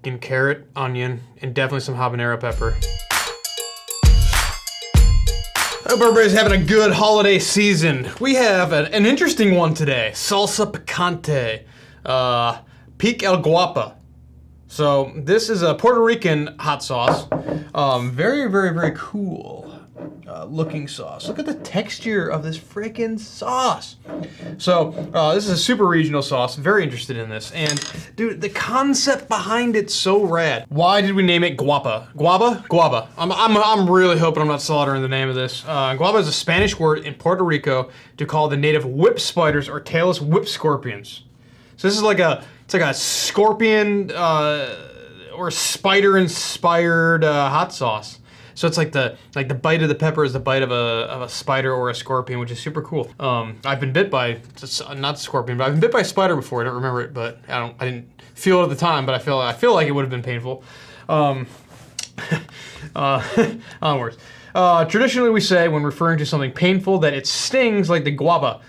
and carrot, onion, and definitely some habanero pepper. I hope everybody's having a good holiday season. We have an interesting one today. Salsa picante. Pique el guapa. So this is a Puerto Rican hot sauce. Very, very, very cool looking sauce. Look at the texture of this freaking sauce. So this is a super regional sauce. Very interested in this. And dude, the concept behind it's so rad. Why did we name it guapa? Guava? Guava. I'm really hoping I'm not slaughtering the name of this. Guava is a Spanish word in Puerto Rico to call the native whip spiders or tailless whip scorpions. So this is like a scorpion or spider-inspired hot sauce. So it's like the bite of the pepper is the bite of a spider or a scorpion, which is super cool. I've been bit by not scorpion, but I've been bit by a spider before. I don't remember it, but I didn't feel it at the time, but I feel like it would have been painful. Onwards. Traditionally, we say when referring to something painful that it stings like the guava.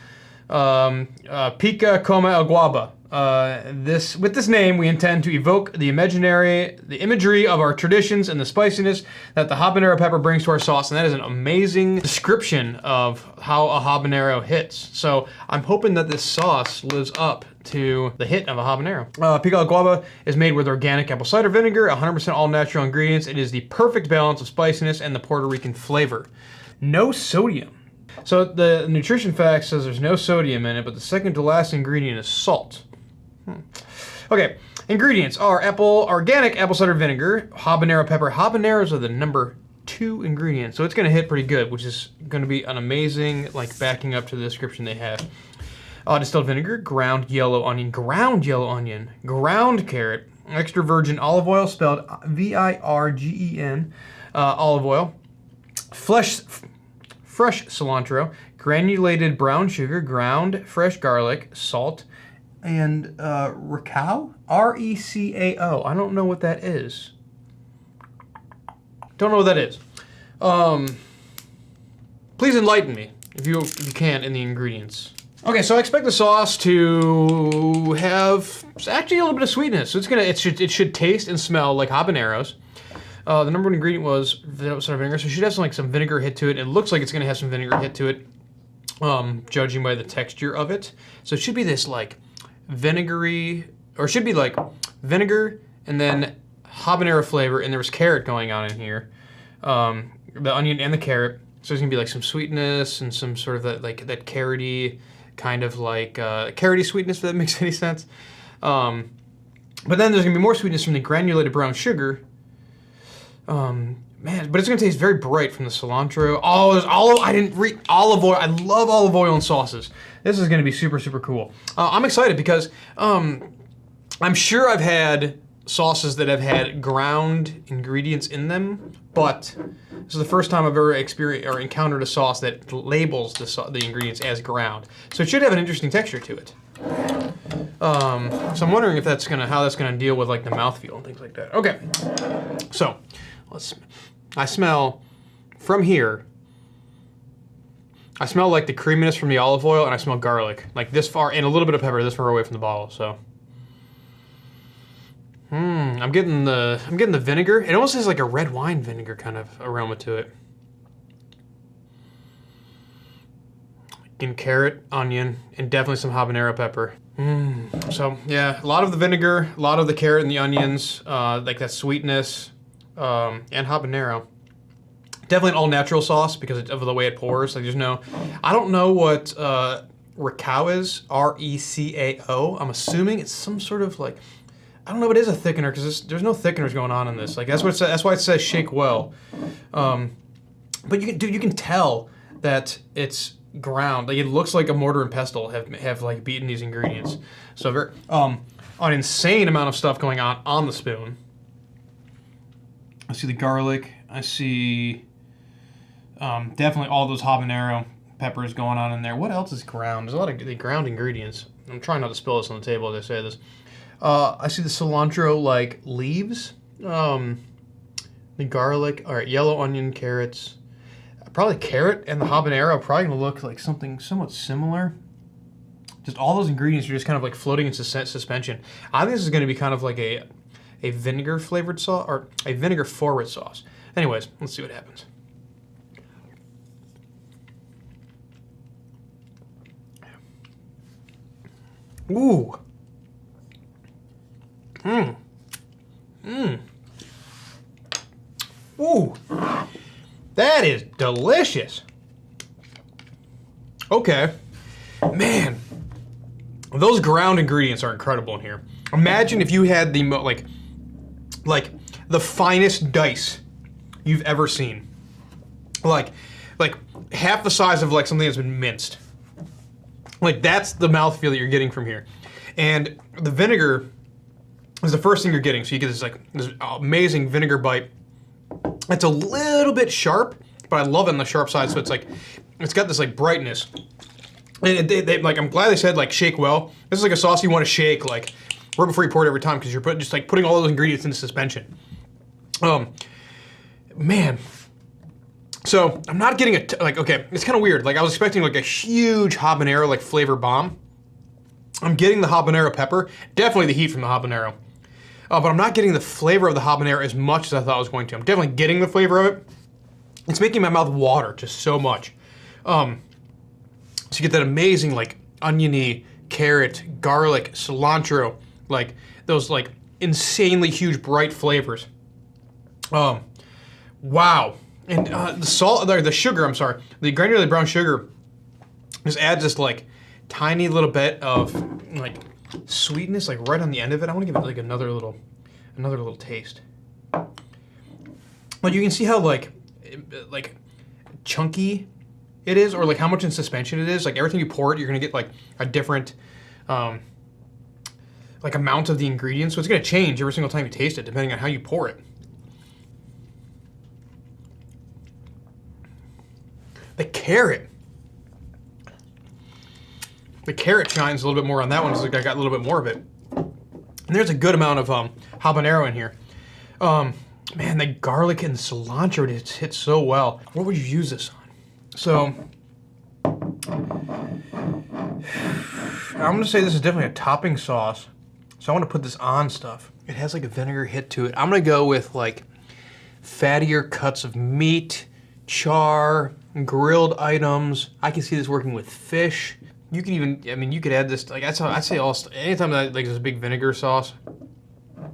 Pica como el guava. With this name, we intend to evoke the imagery of our traditions and the spiciness that the habanero pepper brings to our sauce, and that is an amazing description of how a habanero hits. So I'm hoping that this sauce lives up to the hit of a habanero. Pica el guava is made with organic apple cider vinegar, 100% all natural ingredients. It is the perfect balance of spiciness and the Puerto Rican flavor. No sodium. So the nutrition fact says there's no sodium in it, but the second to last ingredient is salt. Okay, ingredients are organic apple cider vinegar, habanero pepper. Habaneros are the number 2 ingredient, so it's going to hit pretty good, which is going to be an amazing, backing up to the description they have. Distilled vinegar, ground yellow onion, ground carrot, extra virgin olive oil, spelled virgen, olive oil, fresh cilantro, granulated brown sugar, ground fresh garlic, salt, and recao? R-E-C-A-O. I don't know what that is. Please enlighten me, if you can, in the ingredients. Okay, so I expect the sauce to have actually a little bit of sweetness. So it should taste and smell like habaneros. The number 1 ingredient was vinegar, so it should have some vinegar hit to it. It looks like it's going to have some vinegar hit to it, judging by the texture of it. So it should be this vinegary, or it should be vinegar and then habanero flavor, and there was carrot going on in here, the onion and the carrot. So there's gonna be some sweetness and some sort of that carroty kind of carroty sweetness, if that makes any sense. But then there's gonna be more sweetness from the granulated brown sugar. Man, but it's gonna taste very bright from the cilantro. Oh, there's olive oil. I love olive oil in sauces. This is gonna be super, super cool. I'm excited because I'm sure I've had sauces that have had ground ingredients in them, but this is the first time I've ever experienced or encountered a sauce that labels the ingredients as ground. So it should have an interesting texture to it. So I'm wondering if how that's gonna deal with the mouthfeel and things like that. Okay, so I smell from here. I smell the creaminess from the olive oil, and I smell garlic this far, and a little bit of pepper this far away from the bottle. So, I'm getting the vinegar. It almost has a red wine vinegar kind of aroma to it. And carrot, onion, and definitely some habanero pepper. So yeah, a lot of the vinegar, a lot of the carrot and the onions, that sweetness, and habanero. Definitely an all-natural sauce because of the way it pours. I don't know what recao is, R-E-C-A-O. I'm assuming it's some sort of I don't know if it is a thickener because there's no thickeners going on in this. That's why it says shake well. But you can tell that it's ground. It looks like a mortar and pestle have beaten these ingredients. So very an insane amount of stuff going on the spoon. I see the garlic. I see definitely all those habanero peppers going on in there. What else is ground? There's a lot of the ground ingredients. I'm trying not to spill this on the table as I say this. I see the cilantro leaves. The garlic. All right, yellow onion, carrots. Probably carrot and the habanero are probably going to look like something somewhat similar. Just all those ingredients are just kind of floating in suspension. I think this is going to be kind of a vinegar flavored sauce, or a vinegar forward sauce. Anyways, let's see what happens. Ooh. Ooh. That is delicious. Okay. Man. Those ground ingredients are incredible in here. Imagine if you had the like the finest dice you've ever seen. Like half the size of like something that's been minced. Like that's the mouthfeel that you're getting from here. And the vinegar is the first thing you're getting. So you get this amazing vinegar bite. It's a little bit sharp, but I love it on the sharp side. So it's got this like brightness. And I'm glad they said like shake well. This is like a sauce you want to shake like right before you pour it every time because you're putting all those ingredients into suspension. Man. So I'm not getting okay, it's kind of weird. Like I was expecting like a huge habanero like flavor bomb. I'm getting the habanero pepper, definitely the heat from the habanero. But I'm not getting the flavor of the habanero as much as I thought I was going to. I'm definitely getting the flavor of it. It's making my mouth water just so much. So you get that amazing like oniony, carrot, garlic, cilantro, like those like insanely huge bright flavors. Wow. And the sugar, I'm sorry, the granulated brown sugar just adds this like tiny little bit of like sweetness like right on the end of it. I want to give it like another little taste. But you can see how like chunky it is, or like how much in suspension it is. Like every time you pour it, you're gonna get like a different like amount of the ingredients. So it's gonna change every single time you taste it, depending on how you pour it. The carrot shines a little bit more on that one. It's like I got a little bit more of it. And there's a good amount of habanero in here. Man, the garlic and cilantro just hit so well. What would you use this on? So, I'm gonna say this is definitely a topping sauce. So I want to put this on stuff. It has like a vinegar hit to it. I'm gonna go with like fattier cuts of meat, char, grilled items. I can see this working with fish. You can even, I mean, you could add this, like I'd say anytime that like there's a big vinegar sauce,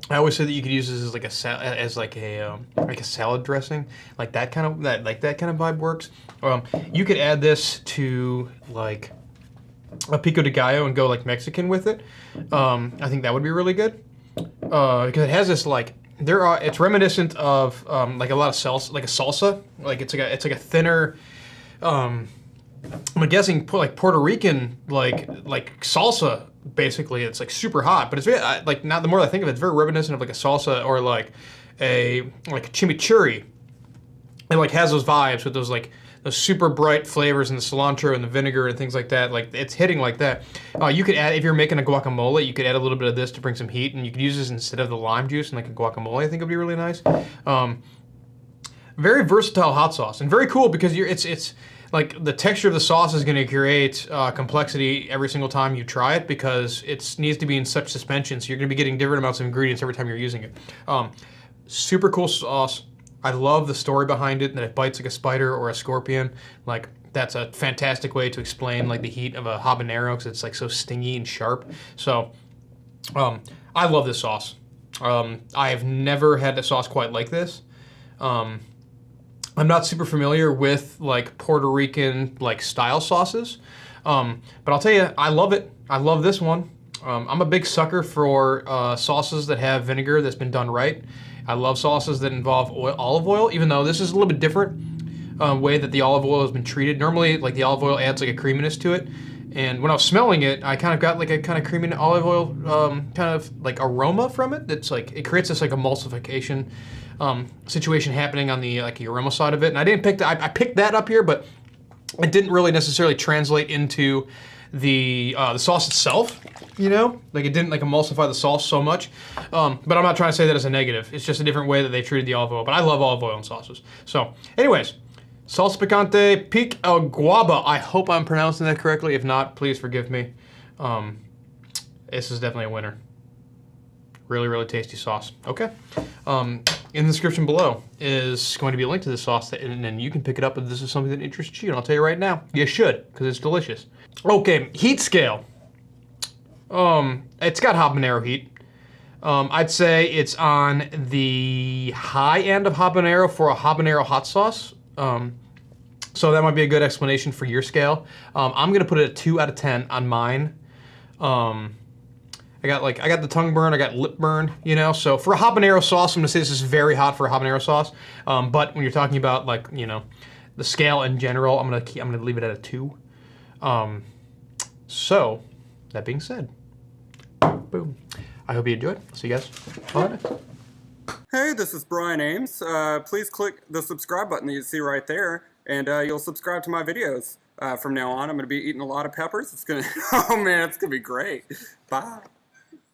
I always say that you could use this as like a salad dressing, like that kind of vibe works. You could add this to like a pico de gallo and go like Mexican with it. I think that would be really good because it has this like it's reminiscent of like a lot of salsa, like a salsa, like it's like a thinner. I'm guessing like Puerto Rican like salsa. Basically, it's like super hot, but it's very like now the more I think of it, it's very reminiscent of like a salsa or like a chimichurri. It like has those vibes with those super bright flavors and the cilantro and the vinegar and things like that. Like it's hitting like that. You could add, if you're making a guacamole, you could add a little bit of this to bring some heat, and you could use this instead of the lime juice in like a guacamole. I think it would be really nice. Very versatile hot sauce and very cool because it's like the texture of the sauce is going to create complexity every single time you try it because it needs to be in such suspension. So you're going to be getting different amounts of ingredients every time you're using it. Super cool sauce. I love the story behind it, that it bites like a spider or a scorpion. Like that's a fantastic way to explain like the heat of a habanero because it's like so stingy and sharp. So I love this sauce. I have never had a sauce quite like this. I'm not super familiar with like Puerto Rican like style sauces, but I'll tell you, I love it. I love this one. I'm a big sucker for sauces that have vinegar that's been done right. I love sauces that involve olive oil, even though this is a little bit different way that the olive oil has been treated. Normally, like the olive oil adds like a creaminess to it, and when I was smelling it, I kind of got like a kind of creamy olive oil kind of like aroma from it. That's like it creates this like emulsification situation happening on the like aroma side of it. And I didn't pick that. I picked that up here, but it didn't really necessarily translate into the sauce itself. You know, like it didn't like emulsify the sauce so much. But I'm not trying to say that as a negative. It's just a different way that they treated the olive oil. But I love olive oil in sauces. So, anyways, salsa picante pique el guava. I hope I'm pronouncing that correctly. If not, please forgive me. This is definitely a winner. Really, really tasty sauce. Okay. In the description below is going to be a link to this sauce, and then you can pick it up if this is something that interests you. And I'll tell you right now, you should, because it's delicious. Okay, heat scale. It's got habanero heat. I'd say it's on the high end of habanero for a habanero hot sauce. So that might be a good explanation for your scale. I'm gonna put it at 2 out of 10 on mine. I got the tongue burn, I got lip burn, you know. So for a habanero sauce, I'm gonna say this is very hot for a habanero sauce. But when you're talking about like, you know, the scale in general, I'm gonna leave it at a 2. So that being said, boom. I hope you enjoyed. See you guys. Bye. Hey, this is Brian Ames. Please click the subscribe button that you see right there, and you'll subscribe to my videos. From now on, I'm going to be eating a lot of peppers. It's going to, oh man, it's going to be great. Bye.